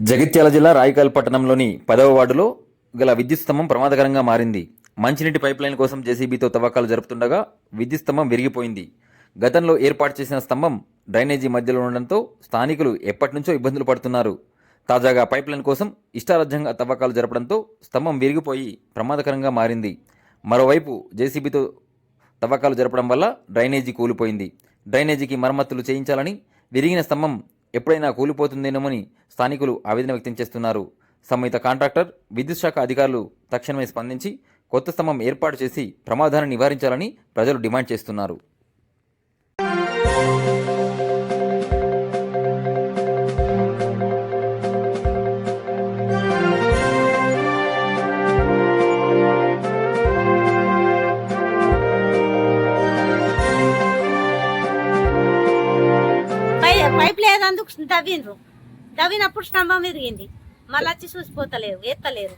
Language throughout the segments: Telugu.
జగిత్యాల జిల్లా రాయికల్ పట్టణంలోని 10వ వార్డులో గల విద్యుత్ స్తంభం ప్రమాదకరంగా మారింది. మంచినీటి పైప్లైన్ కోసం జేసీబీతో తవ్వకాలు జరుపుతుండగా విద్యుత్ స్తంభం విరిగిపోయింది. గతంలో ఏర్పాటు చేసిన స్తంభం డ్రైనేజీ మధ్యలో ఉండడంతో స్థానికులు ఎప్పటినుంచో ఇబ్బందులు పడుతున్నారు. తాజాగా పైప్లైన్ కోసం ఇష్టారాజ్యంగా తవ్వకాలు జరపడంతో స్తంభం విరిగిపోయి ప్రమాదకరంగా మారింది. మరోవైపు జేసీబీతో తవ్వకాలు జరపడం వల్ల డ్రైనేజీ కూలిపోయింది. డ్రైనేజీకి మరమ్మతులు చేయించాలని, విరిగిన స్తంభం ఎప్పుడైనా కూలిపోతుందేమోనని స్థానికులు ఆవేదన వ్యక్తం చేస్తున్నారు. సంబంధిత కాంట్రాక్టర్, విద్యుత్ శాఖ అధికారులు తక్షణమే స్పందించి కొత్త స్తంభం ఏర్పాటు చేసి ప్రమాదాన్ని నివారించాలని ప్రజలు డిమాండ్ చేస్తున్నారు. పైప్ లేదందుకు తవ్విండ్రు. తవ్వినప్పుడు స్తంభం విరిగింది. మళ్ళీ వచ్చి చూసిపోతలేరు, ఎత్తలేరు.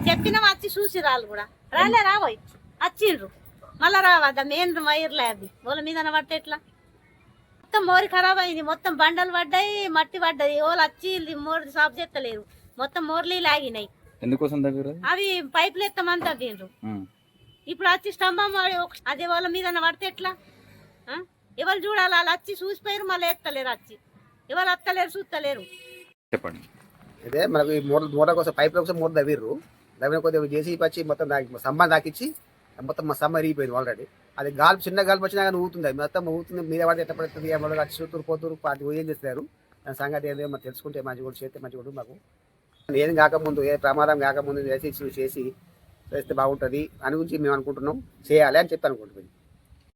చెప్పినాం వచ్చి చూసి రాళ్ళు కూడా రాబోయ్ వచ్చిండ్రు. మళ్ళా రావద్దా మెయిన్ వైర్లే అవి వాళ్ళ మీద పడితే ఎట్లా? మొత్తం మోరి ఖరాబ్ అయింది. మొత్తం బండలు పడ్డాయి, మట్టి పడ్డది. వాళ్ళు వచ్చి మోరి సాఫ్ చేస్తలేరు. మొత్తం మోర్లు లాగినాయి. అవి పైపులు ఎత్తమని తవ్విండ్రు. ఇప్పుడు వచ్చి స్తంభం అదే వాళ్ళ మీద పడితే ఎట్లా? ఎవరు చూడాలి? వాళ్ళు వచ్చి చూసిపోయారు, మళ్ళీ ఎత్తలేరు. వచ్చి ఎవరు వస్తలేరు, చూస్తలేరు. చెప్పండి. అదే మనకు ఈ మోటార్ కోసం పైప్ కోసం మోటార్ తవ్విర్రు. తవ్విన కొద్దిగా జేసీబీ వచ్చి మొత్తం స్తంభం దాకిచ్చి మొత్తం మా స్తంభం ఇరిగిపోయింది ఆల్రెడీ. అది గాలి చిన్న గాలి వచ్చినా కానీ ఊగుతుంది. అది మొత్తం ఊగుతుంది. మీద పడితే ఎట్లా పడుతుంది? వచ్చి చూతురు పోతురు అది ఏం చేస్తారు? దాని సంగతి ఏదో మనం తెలుసుకుంటే మంచి కూడా చేస్తే మంచి కూడా మాకు ఏం కాకముందు, ఏ ప్రమాదం కాకముందు చేసి బాగుంటుంది అని గురించి మేము అనుకుంటున్నాం. చేయాలి అని చెప్పి అనుకుంటున్నాం.